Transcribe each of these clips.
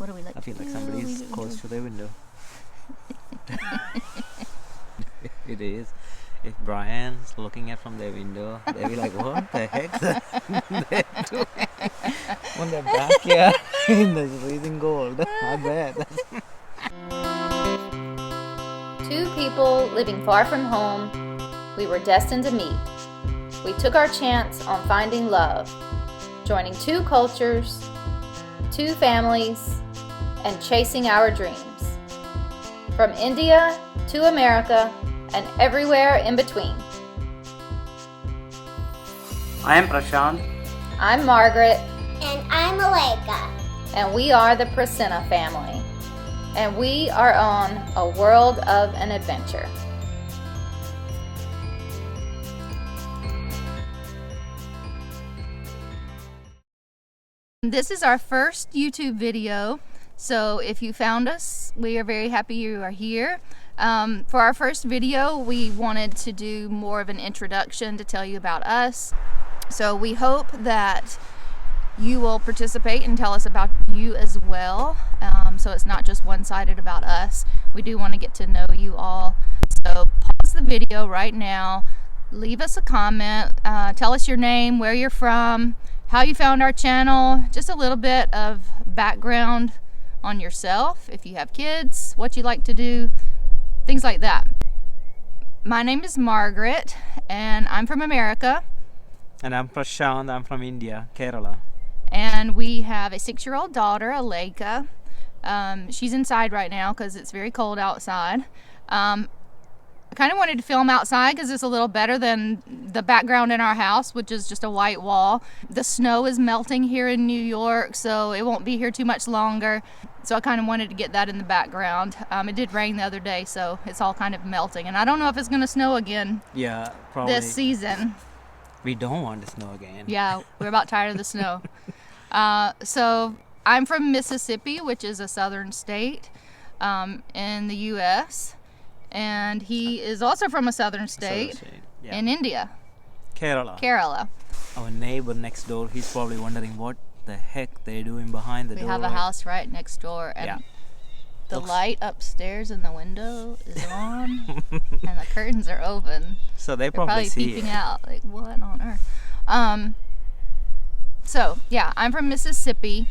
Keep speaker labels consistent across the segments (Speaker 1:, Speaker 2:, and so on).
Speaker 1: What do we like?
Speaker 2: I feel like somebody's close to their window. It is. If Brian's looking at from their window, they'll be like, what the heck they're doing on their backyard in the freezing cold? I bet.
Speaker 3: Two people living far from home, we were destined to meet. We took our chance on finding love, joining two cultures, two families, and chasing our dreams. From India to America and everywhere in between.
Speaker 2: I am Prasanth.
Speaker 3: I'm Margaret.
Speaker 4: And I'm Malika.
Speaker 3: And we are the Prasanth family. And we are on a world of an adventure.
Speaker 1: This is our first YouTube video, so if you found us, we are very happy you are here. For our first video, we wanted to do more of an introduction to tell you about us. So we hope that you will participate and tell us about you as well. So it's not just one-sided about us. We do want to get to know you all. So pause the video right now, leave us a comment, tell us your name, where you're from, how you found our channel, just a little bit of background on yourself, if you have kids, what you like to do, things like that. My name is Margaret, and I'm from America.
Speaker 2: And I'm Prasanth. I'm from India, Kerala.
Speaker 1: And we have a 6-year-old daughter, Aleka. She's inside right now because it's very cold outside. I kind of wanted to film outside because it's a little better than the background in our house, which is just a white wall. The snow is melting here in New York, so it won't be here too much longer. So I kind of wanted to get that in the background. It did rain the other day, so it's all kind of melting. And I don't know if it's going to snow again
Speaker 2: probably.
Speaker 1: this season.
Speaker 2: We don't want to snow again.
Speaker 1: Yeah, we're about tired of the snow. So I'm from Mississippi, which is a southern state in the U.S., and he is also from a southern state
Speaker 2: yeah.
Speaker 1: in India.
Speaker 2: Kerala. Our neighbor next door, he's probably wondering what the heck they're doing behind the door.
Speaker 1: We have a house right next door, and the light upstairs in the window is on, and the curtains are open.
Speaker 2: So they're
Speaker 1: probably
Speaker 2: see
Speaker 1: peeping
Speaker 2: it.
Speaker 1: out, like, what on earth? So, yeah, I'm from Mississippi.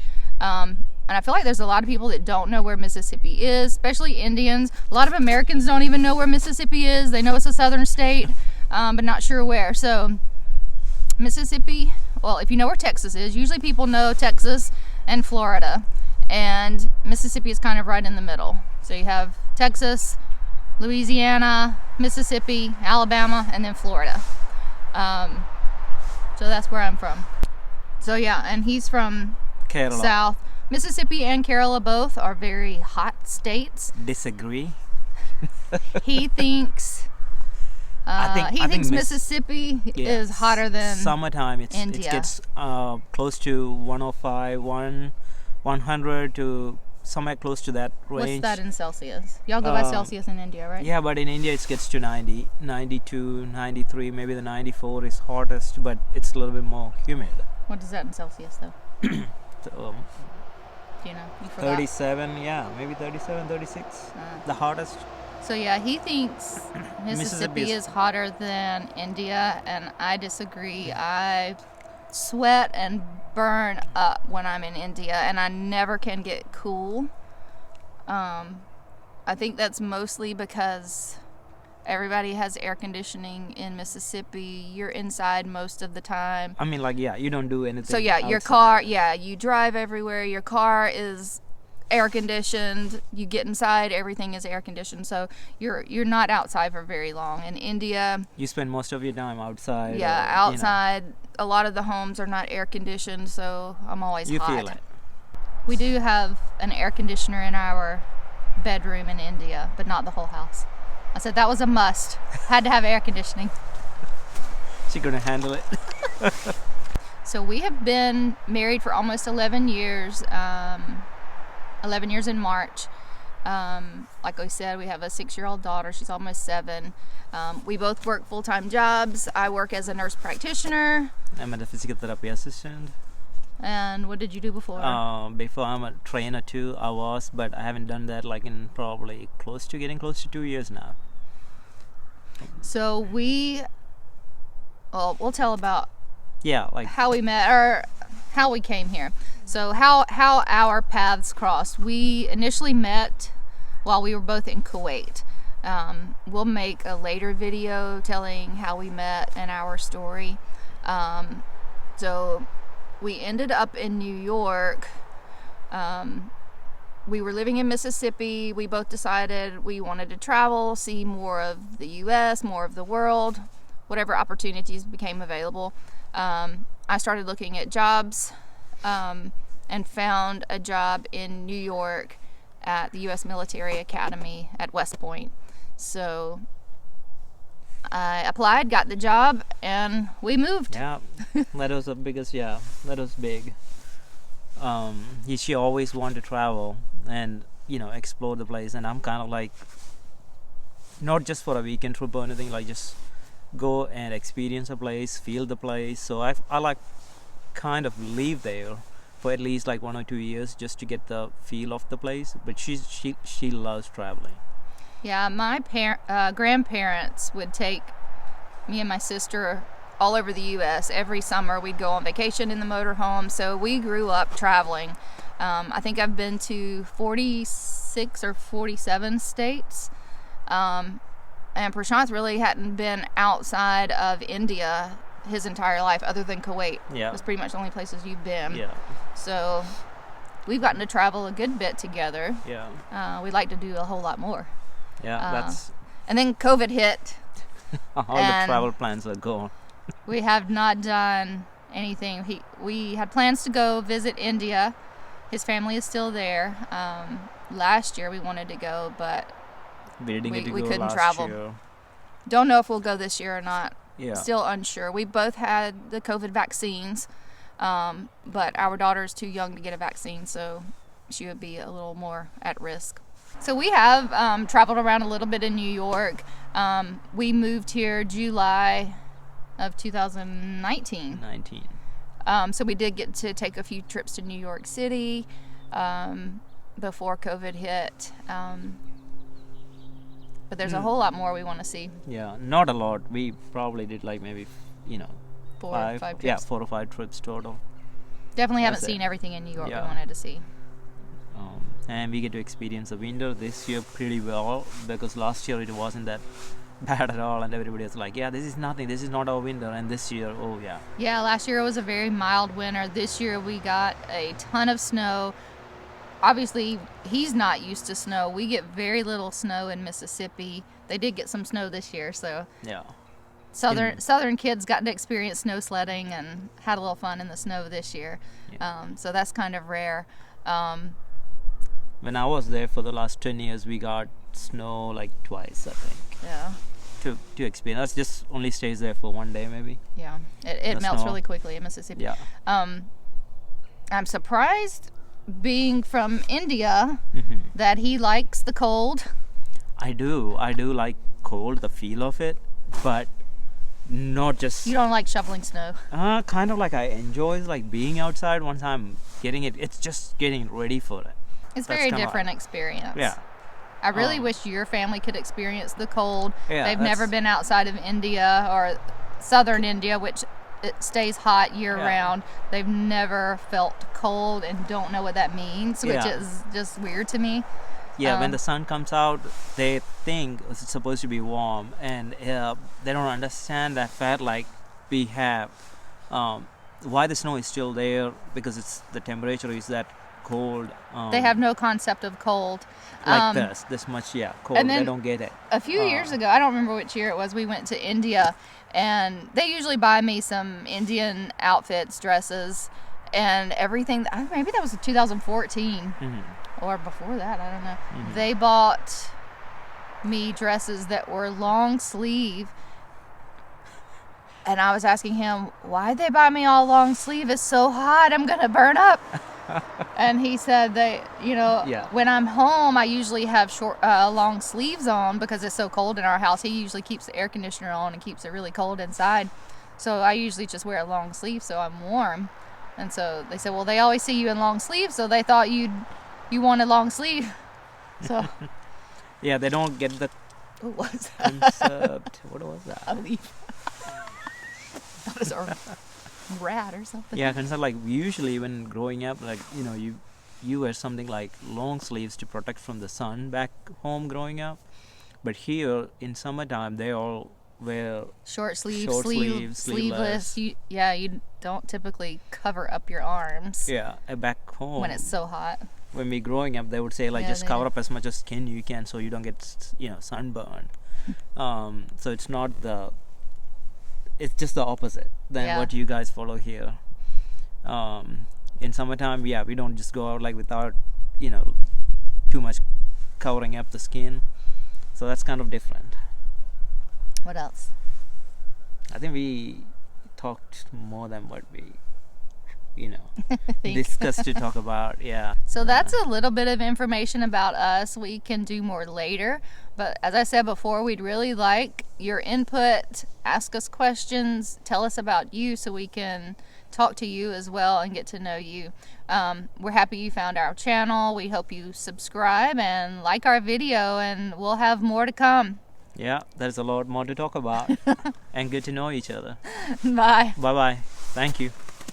Speaker 1: And I feel like there's a lot of people that don't know where Mississippi is, especially Indians. A lot of Americans don't even know where Mississippi is. They know it's a southern state, but not sure where. So Mississippi, well, if you know where Texas is, usually people know Texas and Florida. And Mississippi is kind of right in the middle. So you have Texas, Louisiana, Mississippi, Alabama, and then Florida. So that's where I'm from. So yeah, and he's from
Speaker 2: Kerala.
Speaker 1: South. Mississippi and Kerala both are very hot states.
Speaker 2: Disagree.
Speaker 1: He thinks
Speaker 2: I think
Speaker 1: Mississippi is hotter than
Speaker 2: summertime.
Speaker 1: India.
Speaker 2: It gets close to 105, 100 to somewhere close to that range.
Speaker 1: What's that in Celsius? Y'all go by Celsius in India, right?
Speaker 2: Yeah, but in India it gets to 90, 92, 93, maybe the 94 is hottest, but it's a little bit more humid.
Speaker 1: What is that in Celsius though?
Speaker 2: So,
Speaker 1: do you know? You forgot?
Speaker 2: 37, maybe 37, 36, the hottest.
Speaker 1: So yeah, he thinks Mississippi is hotter than India, and I disagree. I sweat and burn up when I'm in India, and I never can get cool. I think that's mostly because everybody has air conditioning in Mississippi. You're inside most of the time.
Speaker 2: I mean, like, you don't do anything.
Speaker 1: So yeah, your car, you drive everywhere. Your car is air conditioned. You get inside, everything is air conditioned. So you're not outside for very long. In India,
Speaker 2: you spend most of your time outside.
Speaker 1: Yeah, outside. A lot of the homes are not air conditioned, so I'm always hot.
Speaker 2: You feel it.
Speaker 1: We do have an air conditioner in our bedroom in India, but not the whole house. I said that was a must. Had to have air conditioning.
Speaker 2: She's gonna handle it.
Speaker 1: So we have been married for almost 11 years. 11 years in March. Like I said, we have a 6-year-old daughter. She's almost 7. We both work full-time jobs. I work as a nurse practitioner.
Speaker 2: I'm a physical therapy assistant.
Speaker 1: And what did you do before?
Speaker 2: Before I'm a trainer too, I was, but I haven't done that like in probably getting close to 2 years now.
Speaker 1: So we'll tell about
Speaker 2: Yeah, like
Speaker 1: how we met or how we came here. So how our paths crossed. We initially met while we were both in Kuwait. We'll make a later video telling how we met and our story. So we ended up in New York. We were living in Mississippi. We both decided we wanted to travel, see more of the U.S., more of the world, whatever opportunities became available. I started looking at jobs and found a job in New York at the U.S. Military Academy at West Point. So I applied, got the job, and we moved.
Speaker 2: yeah, that was the biggest. Yeah, that was big. She always wanted to travel and explore the place, and I'm kind of like not just for a weekend trip or anything, like just go and experience a place, feel the place. So I like kind of live there for at least like 1 or 2 years just to get the feel of the place. But she loves traveling.
Speaker 1: Yeah, my grandparents would take me and my sister all over the U.S. Every summer we'd go on vacation in the motorhome, so we grew up traveling. I think I've been to 46 or 47 states, and Prasanth really hadn't been outside of India his entire life other than Kuwait.
Speaker 2: Yeah.
Speaker 1: That's pretty much the only places you've been.
Speaker 2: Yeah.
Speaker 1: So we've gotten to travel a good bit together.
Speaker 2: Yeah.
Speaker 1: We'd like to do a whole lot more.
Speaker 2: Yeah, that's
Speaker 1: And then COVID hit.
Speaker 2: all the
Speaker 1: and
Speaker 2: travel plans are gone.
Speaker 1: We have not done anything. We had plans to go visit India. His family is still there. Last year we wanted to go, but
Speaker 2: We didn't get to
Speaker 1: we
Speaker 2: go
Speaker 1: couldn't
Speaker 2: last
Speaker 1: travel.
Speaker 2: year.
Speaker 1: Don't know if we'll go this year or not.
Speaker 2: Yeah.
Speaker 1: Still unsure. We both had the COVID vaccines, but our daughter is too young to get a vaccine, so she would be a little more at risk. So we have traveled around a little bit in New York. We moved here July of 2019.
Speaker 2: 19.
Speaker 1: So we did get to take a few trips to New York City before COVID hit. But there's a whole lot more we want to see.
Speaker 2: Yeah, not a lot. We probably did like maybe,
Speaker 1: 4 or 5 trips.
Speaker 2: Yeah, 4 or 5 trips total.
Speaker 1: Definitely haven't
Speaker 2: That's it.
Speaker 1: seen everything in New York
Speaker 2: Yeah.
Speaker 1: we wanted to see.
Speaker 2: And we get to experience the winter this year pretty well, because last year it wasn't that bad at all, and everybody was like, yeah, this is nothing, this is not our winter. And this year, oh yeah.
Speaker 1: Yeah, last year it was a very mild winter. This year we got a ton of snow. Obviously, he's not used to snow. We get very little snow in Mississippi. They did get some snow this year, so
Speaker 2: Yeah.
Speaker 1: southern kids got to experience snow sledding and had a little fun in the snow this year.
Speaker 2: Yeah.
Speaker 1: So that's kind of rare.
Speaker 2: When I was there for the last 10 years, we got snow like twice, I think,
Speaker 1: Yeah,
Speaker 2: to experience. That's just only stays there for 1 day maybe.
Speaker 1: yeah. It
Speaker 2: The
Speaker 1: melts
Speaker 2: snow.
Speaker 1: really quickly in Mississippi.
Speaker 2: Yeah.
Speaker 1: I'm surprised, being from India,
Speaker 2: Mm-hmm.
Speaker 1: that he likes the cold.
Speaker 2: I do like cold, the feel of it, but not just
Speaker 1: You don't like shoveling snow.
Speaker 2: kind of like I enjoy like being outside once I'm getting it. It's just getting ready for it.
Speaker 1: It's
Speaker 2: That's
Speaker 1: very
Speaker 2: kinda
Speaker 1: different experience.
Speaker 2: Yeah.
Speaker 1: I really wish your family could experience the cold.
Speaker 2: Yeah,
Speaker 1: They've never
Speaker 2: that's-
Speaker 1: been outside of India or southern India, which it stays hot year
Speaker 2: Yeah.
Speaker 1: round. They've never felt cold and don't know what that means, which
Speaker 2: Yeah.
Speaker 1: is just weird to me.
Speaker 2: Yeah, when the sun comes out, they think it's supposed to be warm, and they don't understand that fact. Like we have, why the snow is still there, because it's the temperature is that cold.
Speaker 1: They have no concept of cold.
Speaker 2: like this much, cold.
Speaker 1: and
Speaker 2: They
Speaker 1: then
Speaker 2: don't get it.
Speaker 1: A few years ago, I don't remember which year it was, we went to India, and they usually buy me some Indian outfits, dresses, and everything. Maybe that was 2014 or before that, I don't know. They bought me dresses that were long sleeve, and I was asking him, why'd they buy me all long sleeve? It's so hot, I'm gonna burn up. And he said that,
Speaker 2: Yeah.
Speaker 1: when I'm home, I usually have long sleeves on because it's so cold in our house. He usually keeps the air conditioner on and keeps it really cold inside. So I usually just wear a long sleeve so I'm warm. And so they said, well, they always see you in long sleeves, so they thought you wanted long sleeve. So
Speaker 2: Yeah, they don't get the
Speaker 1: what was that?
Speaker 2: concept. What was that?
Speaker 1: A leaf. That was a rat or something.
Speaker 2: Yeah, concept like usually when growing up, like you wear something like long sleeves to protect from the sun back home growing up. But here in summertime, they all wear
Speaker 1: Short sleeves,
Speaker 2: sleeveless.
Speaker 1: sleeveless. You don't typically cover up your arms
Speaker 2: back home.
Speaker 1: when it's so hot.
Speaker 2: When we growing up, they would say like
Speaker 1: Yeah,
Speaker 2: just
Speaker 1: they
Speaker 2: cover
Speaker 1: do.
Speaker 2: up as much as skin you can so you don't get sunburned. So it's not it's just the opposite than
Speaker 1: Yeah.
Speaker 2: what you guys follow here. In summertime, we don't just go out like without too much covering up the skin. So that's kind of different.
Speaker 1: What else?
Speaker 2: I think we talked more than what we
Speaker 1: Think.
Speaker 2: discussed to talk about. Yeah.
Speaker 1: So that's a little bit of information about us. We can do more later. But as I said before, we'd really like your input. Ask us questions. Tell us about you so we can talk to you as well and get to know you. We're happy you found our channel. We hope you subscribe and like our video, and we'll have more to come.
Speaker 2: Yeah, there's a lot more to talk about and get to know each other.
Speaker 1: Bye.
Speaker 2: Bye bye. Thank you.